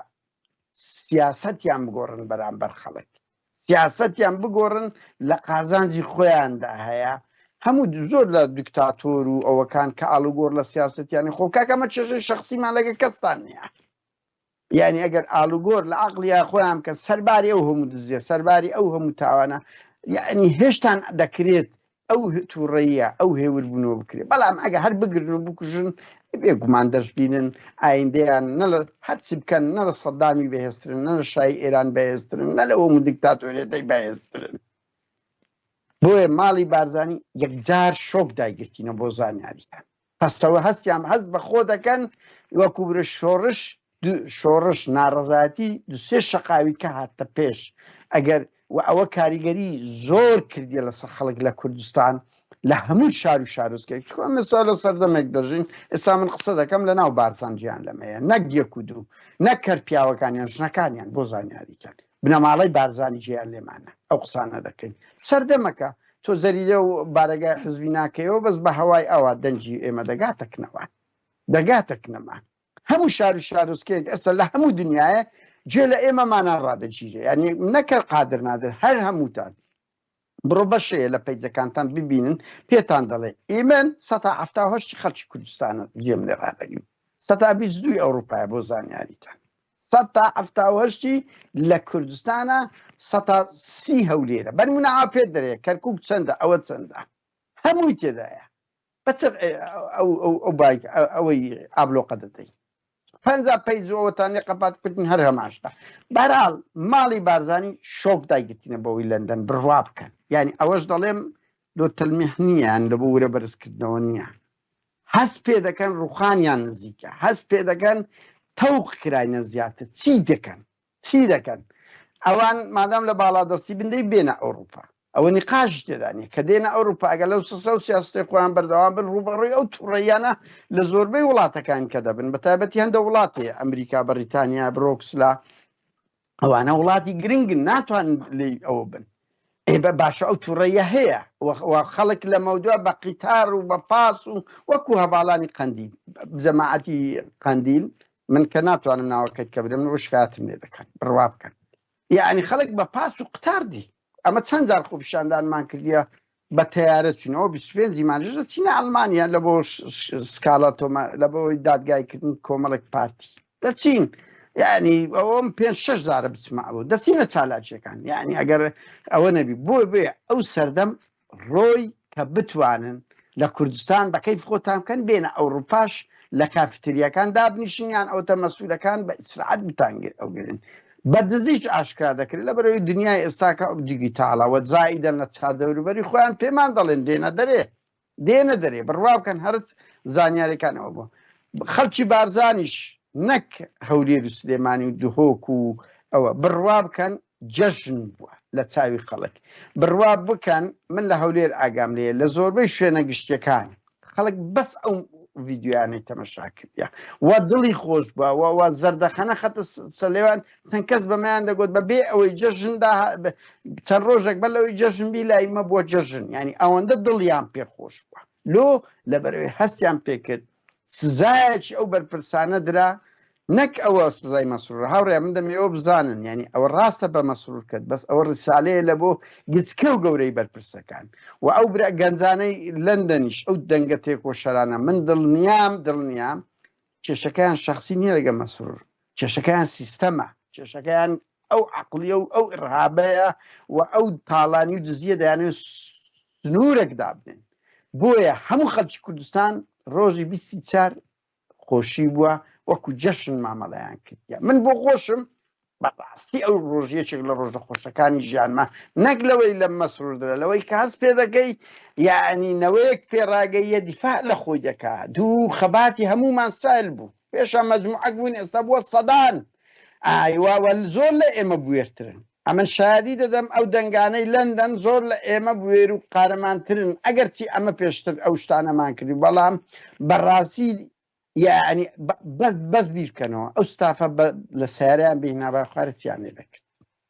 سیاسەتیان بگۆڕن بەرامبەر خەڵک سیاسەتیان بگۆڕن لە قازانجی خۆیاندا هەیە هەموو زۆر لە دیکتاتۆر و ئەوەکان کە ئاڵوگۆڕ لە سیاسەتیانی خۆ کاکەمە چێژەی شەخصیمان لەگە کەستان نییە یعنی ئەگەر ئاڵوگۆڕ لە عەقڵیا خۆیان کە سەرباری ئەو هەموو دزیە سەرباری ئەو هەموو تاوانە یعنی هێشتان دەکرێت ئەو تووڕەیە ئەو هێوربوونەوە بکرێت بەڵام ئەگە هەر بگرن و بکوژن بێگومان دەشبینن ئایندەیان نە لە هەرچی بکەن نە لە سەدامی بەهێزترن نە لە شای ئێران بەهێزترن نە لە هەموو دیکتاتۆرێتەی بەهێزترن بۆیە ماڵی بارزانی یەکجار شۆک دایگرتینە بۆ زانیاریتان پسەوە هەستیان هەست بە خۆ دەکەن وەکو برە شۆڕش ناڕەزایەتی دوسێ شەقاوی کە هاتە پێش ئەگەر ئەوە کاریگەری زۆر کردیە لەسەر خەڵک لە کوردستان لە هەموو شار و شارۆچکەی چکۆ ئێستا لە سەردەمێک دەژین ئێستا من قسە دەکەم لە ناو بارسانجییان لەمەیە نەک یەک و دوو نەک کەرپیاوەکانیان ژنەکانیان بۆ زانیاریکەن بنەماڵەی بارزانی جیان لێمانە ئەو قسانە دەکەین سەردەمەکە تۆ زەریدە و بارەگای حزبی ناکەیەوە بەس بە هەوای ئەوە دەنجی ئێمە دەگاتەکنەوە هەموو شار و شارۆچکەیەک ئەستا لە هەموو دنیاە گوێ لە ئێمەمانان ڕادەگیرێ ینی نەکرد قادر نادر هەر هەمووتان بڕۆ بەشەیە لە پەیجەکانتان ببینن پێتان دەڵێ ئێمە 1970 خەڵکی کوردستانە جێم لێ ڕادەگرین 1922 ئەوروپایە بۆ زانیاریتان 1970 لە کوردستانە 130 هەولێرە بەنمونە پێ دەرێ کەرکووک چەندە ئەوە چەندە هەمووی تێدایە بەچ ئەوەی ئابلۆقە دەدەی 50 پەیزەوەتانی قەپاتکردن هەر هەماشتا بەرحاڵ ماڵی بارزانی شۆک دایگرتینە بەوەی لەندەن بڕوا بکەن یعنی ئەوەش دەڵێم دۆ تەلمیحنیان لە بۆ ورە بەرزکردنەوە نییە هەست پێ دەکەن ڕوخانیان نزیکە هەست پێ دەکەن تەوق کراینە زیاتر چی دەکەن ئەوان مادام لە باڵادەستی بندەی بێنە ئەوروپا ئەوە نیقاش تێدانێ کە دێنە ئەوروپا ئەگە لەو سەسە و سیاستی خۆیان بەردەوام بن ڕوبەڕووی ئەو تووڕەیانە لە زۆربەی وڵاتەکان کە دەبن بە تایبەتی هەندە وڵاتێ ئەمریکا بەریتانیا برۆکسلا ئەوانە وڵاتی گرنگن ناتوانن لێ ئەوە بن بە باشە ئەو تووڕەیە هەیە خەڵک لە مەودووە بە قیتار و بە پاس و وەکو هەباڵانی قەندیل جەماعەتی قەندیل من کە ناتوانم ناوەکەیت کە برم ڕشکاتم لێ دەکەن بڕوا بکەن یعنی خەڵک بە پاس و قتاردی ئەمە چەند جار خۆپیشاندانمان کردیە بە تەیارە چینەوە 25 مانجش دەچینە ئەڵمانیا لە بۆ سکاڵە تۆمە لە بۆی دادگایکردن کۆمەڵک پارتی دەچین یعنی ئەوەم 5-6 زارە بچمەوە دەچینە چالاکیەکان یعنی ئەگەر ئەوە نەبی بۆ بێ ئەو سەردەم ڕۆی کە بتوانن لە کوردستان بە کەیف خۆتان بکەن بێنە ئەوروپاش لە کافتریەکان دابنیشنیان ئەوتە مەسوولەکان بە ئیسراعەت بتانگیر ئەوگرن بە دزیش ئاشکرا دەکرێت لە بەرەوەی دنیای ئێستاکە دیگیتاڵەوە زائیدەن لە چاردەوروبەری خۆیان پێمان دەڵێن دێنە دەرێ بڕوا بکەن هەرت زانیاریەکانەوە بۆ خەڵکی بارزانیش نەک هەولێر و سلێمانی و دهۆک و ئەوە بڕوا بکەن جەژن بووە لە چاوی خەڵک بڕوا بکەن من لە هەولێر ئاگام لێ لە زۆربەی شوێنە گشتیەکان خەڵک بەس ئەو ڤیددیویانەی تەمەشا کردیا وا دڵی خۆش بووە وا زەردەخەنە خەتە سەلێوان چەند کەس بەمایان دەگوت بە بێ ئەوەی جەژندا چەند ڕۆژێک بە لەوەی جەژن بی لایمە بۆ جەژن ینی ئەوەندە دڵیان پێخۆش بووە لۆ لە بەرەوەی هەستیان پێکرد سزایەکی ئەو بەرپرسانە درا نەک ئەوە سزای مەسرور هاوڕێ من دەمەوە بزانن ینی ئەوە ڕاستە بە مەسرور کرد بەس ئەوە ڕسالەیە لە بۆ گچکە و گەورەی بەرپرسەکان و ئەو برا گەنجانەی لەندەنیش ئەو دەنگە تێکۆشەرانە من دڵنیام کێشەکەیان شخصی نییە لەگە مەسرور کێشەکەیان سیستەمە کێشەکەیان ئەو عقلیە و ئەو ئڕهابەیە و ئەو تاڵانی و دزیە دەیانێت سنوورێک دابنێن بۆیە هەموو خەڵکی کوردستان ڕۆژی 24 خۆشی بووە وەکو جەشن مامەڵەیان کردیا من بۆ خۆشم بەڕاستی ئەو ڕۆژیەکێک لە ڕۆژە خۆشەکانی ژیانمە نەک لەوەی لە مەسرودرە لەوەی کە هەست پێ دەکەی یعنی نەوەیەک پێڕاگەیە دیفاع لە خۆی دەکات دوو خەباتی هەمومان سایل بوو پێشە مەجموعەک بوون ئێستا بووە سەدان ئایواوە زۆر لە ئێمە بوێرترن ئەمە شادی دەدەم ئەو دەنگانەی لەندەن زۆر لە ئێمە بوێر و قارەمانترن ئەگەرچی ئەمە پێشتر ئەو شتانەمان کردی بەڵام بەڕاستی یعنی بەس بیرکەنەوە ئەو ستافە لە سیاریان بێنابا خوارەچیان لێ دەکرد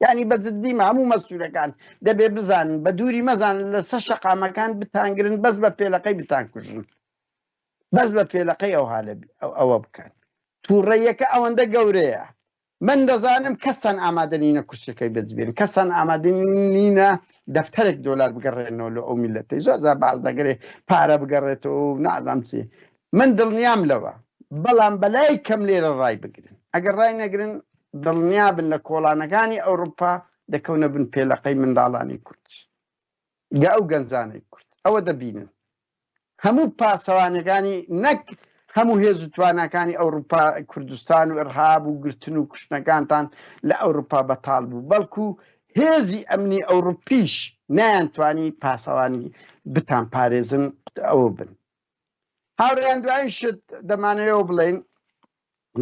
یعنی بەجددیمە هەموو مەسوولەکان دەبێ بزانن بە دووری مەزانن لە سەر شەقامەکان بتانگرن بەس بە پێلەقەی بتانکوژن بەس بە پێلەقەی ئەوە بکەن تووڕەیەکە ئەوەندە گەورەیە من دەزانم کەستان ئامادەنینە کورسەکەی بەجبێن کەستان ئامادەنینە دەفتەرێک دۆلار بگەڕێنەوە لە ئەو میلەتەی زۆر زار باز دەگرێ پارە بگەڕێتەوە و نازام چێ من دڵنیام لەوە بەڵام بەلای کەم لێرە ڕای بگرن ئەگەر ڕای نەگرن دڵنیا بن لە کۆڵانەکانی ئەوروپا دەکەونە بن پێلەقەی منداڵانی کورد گا ئەو گەنجانەی کورد ئەوە دەبینن هەموو پاسەوانەکانی نەک هەموو هێز و توانەکانی ئەوروپا کوردستان و ئەرهاب و گرتن و کوشتنەکانتان لە ئەوروپا بەتاڵ بوو بەڵکو هێزی ئەمنی ئەوروپیش نەیانتوانی پاسەوانی بتان پارێزن ئەوە بن هاوڕێیان دوایین شت دەمانەوە بڵێن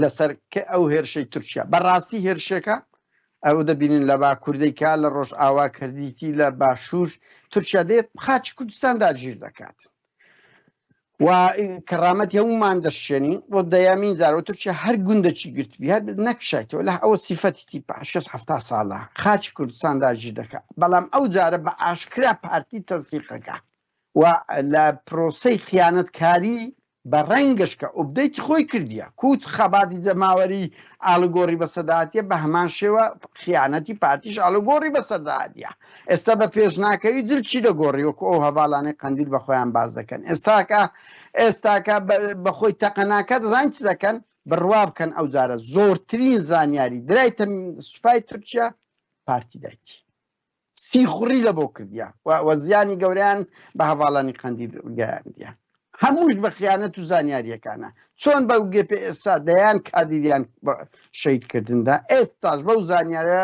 لەسەر کە ئەو هێرشەی تورکیا بەڕاستی هێرشەکە ئەو دەبینن لە باکوردەیکا لە ڕۆژ ئاوا کردیتی لە باشوور تورکیا دێت خاچی کوردستاندا گیر دەکات و کەڕامەتی هەمومان دەشێنی بۆ دەیامین زارەوە تورکیا هەر گوندەکی گرتبی هەر نەکشایتەوە لە ئەوە سیفەتی 6 ساڵە خاچی کوردستاندا گیر دەکات بەڵام ئەو جارە بە ئاشکرا پارتی تەنسیقەکە و لە پرۆسەی خیانەتکاری بە ڕەنگەشکە ئوبدەیتی خۆی کردیە کوچ خەباتی جەماوەری ئالوگۆڕی بەسەرداهاتیە بە هەمان شێوە خیانەتی پارتیش ئالوگۆڕی بەسەرداهاتیە ئێستا بە پێشناکەوی دلچی دەگۆڕی وەکو ئەو هەواڵانەی قەندیل بە خۆیان باز دەکەن ئێستاکە بە خۆی تەقەناکە دەزان چ دەکەن بڕوا بکەن ئەو جارە زۆرترین زانیاری درایتە سوپای تورکیا پارتی دایتی سیخوڕی لە بۆ کردیا و زیانی گەوریان بە هەواڵانی قەندیل گەیاندیە هەمووش بە خیانەت و زانیاریەکانە چۆن بەو گێپێ ئێستا دەیان کادیریان شەیدکردندا ئێستاش بەو زانیارە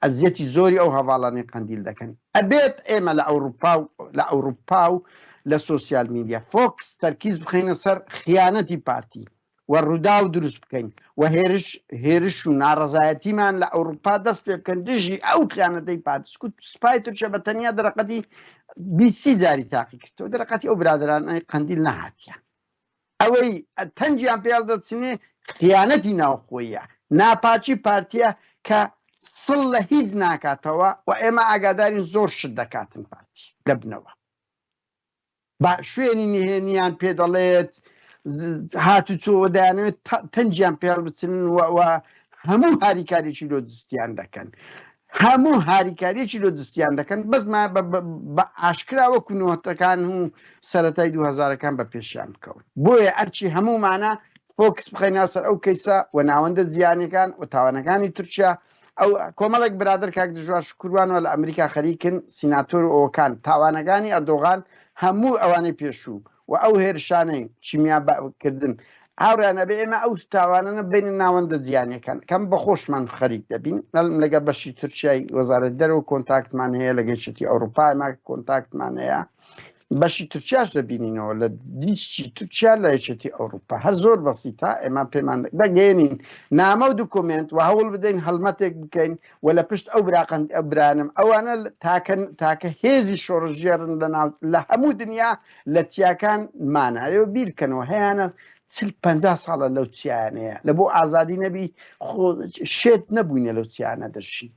ئەزیەتی زۆری ئەو هەواڵانی قەندیل دەکەن ئەبێت ئێمە لە ئەوروپا و لە سۆسیال میدیا فۆکس تەرکیز بخینە سەر خیانەتی پارتی و ڕوودا و دروست بکەین و هێرش و ناڕەزایەتیمان لە ئەوروپا دەست پێ بکەن دژی ئەو خیانەتەی پارتیسکوت سوپای تورکیا بە تەنیا دەرەقەتی 20 جاری تاقی کردەوە دەرەقەتی ئەو برادرانەی قەندیل نەهاتیە ئەوەی تەنجیان پێڵ دەچنێ خیانەتی ناوخۆیە ناپاچی پارتیە کە سڵ لە هیچ ناکاتەوە و ئێمە ئاگادارین زۆر شت دەکاتن پارتی لە بنەوە با شوێنی نهێنیان پێ دەڵێت هاتوچۆوە دەیانەوێت تەنجیان پێڵ بچن و هەموو هاریکارێکی لۆجستیان دەکەن هەموو هاریکاریەکی لۆجستیان دەکەن بەسمە بە ئاشکرا وەکو نۆتەکان و سەرەتای 2000ەکان بە پێشیان بکەون بۆیە ئەرچی هەمومانە فۆکس بخەینە سەر ئەو کەیسە و ناوەندە جیانەکان و تاوانەکانی تورکیا ئەو کۆمەڵێک برادر کاک دژوار شکروانەوە لە ئەمریکا خەریکن سیناتۆر و ئەوەکان تاوانەکانی ئەردۆغان هەموو ئەوانەی پێشوو و ئەو هێرشانەی چیمیاکردن هاوڕیانە بێ ئێمە ئەو تاوانانە بین ناوەندە جیانەکان کەم بە خۆشمان خەریک دەبین لەگە بەشی تورکیای وەزارەت دەرەوە کۆنتاکتمان هەیە لە گەشتی ئەوروپا ئەمە کۆنتاکتمان هەیە بەشی تورکیاش دەبینینەوە لە دیشتی تورکیا لە یەکێتی ئەوروپا هەر زۆر بەسیتە ئێمە پێمان دەگەێنین نامە و دوکۆمنت و هەوڵ بدەین هەڵمەتێک بکەین و لە پشت ئەو برانم ئەوانە تاکە هێزی شۆڕژێڕن لە هەموو دنیا لە چیاکانمانە ئەوە بیرکەنەوە هەیەە 50 ساڵە لەو چیانەیە لە بۆ ئازادی نەبی شێت نەبووینە لەو چیانە دەژی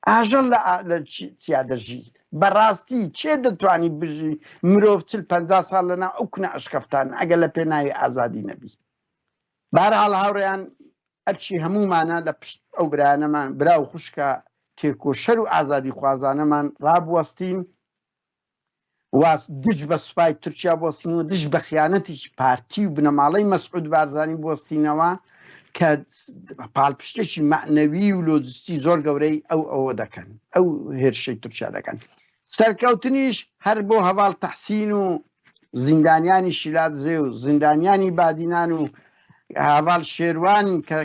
ئاژەڵ لە چیا دەژی بەڕاستی چێ دەتوانی بژی مرۆڤ 50 ساڵ لەنا ئەو کنە ئەشکەفتان ئەگەر لە پێناوی ئازادی نەبی بەهەرحاڵ هاوڕێیان ئەرچی هەمومانە لە پشت ئەو برانەمان برا و خوشکە تێکۆشەر و ئازادی خوازانەمان ڕابوەستین واس دژ بە سوپای تورکیا بۆستینەوە دژ بە خیانەتێکی پارتی و بنەماڵەی مەسعود بارزانی بۆستینەوە کە پاڵپشتێکی معنەوی و لۆجستی زۆر گەورەی ئەوە دەکەن ئەو هێرشەی تورکیا دەکەن سەرکەوتنیش هەر بۆ هەواڵ تەحسین و زیندانیانی شیلاتزێ و زیندانیانی بادینان و هەواڵ شێروانی کە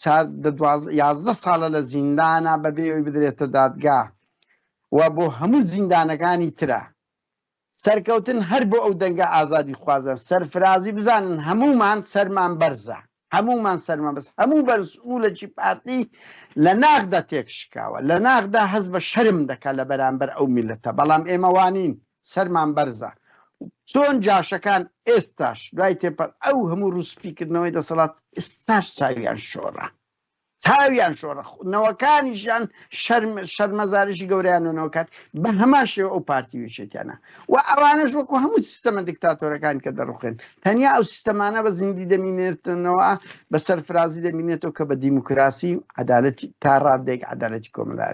11 ساڵە لە زیندانە بەبێ ئەوی بدرێتە دادگا و بۆ هەموو زیندانەکانی ترە سەرکەوتن هەر بۆ ئەو دەنگە ئازادی خوازە سەرفرازی بزانن هەمومان سەرمان بەرزە هەمومان سەرمان بەس هەموو بەرسئولەکی پارتی لە ناغدا تێکشکاوە لە ناغدا هەز بە شەرم دەکات لە بەرامبەر ئەو میلەتە بەڵام ئێمەوانین سەرمان بەرزە چۆن جاشەکان ئێستاش دوای تێپەر ئەو هەموو ڕووسپیکردنەوەی دەسەڵات ئێستاش چاویان شۆڕە تاویان شۆڕە نەوەکانیشیان شەرمەزارشی گەوریانەوەکات بە هەمان شێوە ئەو پارتیویچێتیانە و ئەوانەش وەکو هەموو سیستەمە دیکتاتۆرەکان کە دەڕوخێن تەنیا ئەو سیستەمانە بە زیندی دەمینێتنەوە بە سەرفرازی دەمینێتەوە کە بە دیموکراسی عەدالەتی تا ڕادێک عەدالەتی کۆمەلایەتی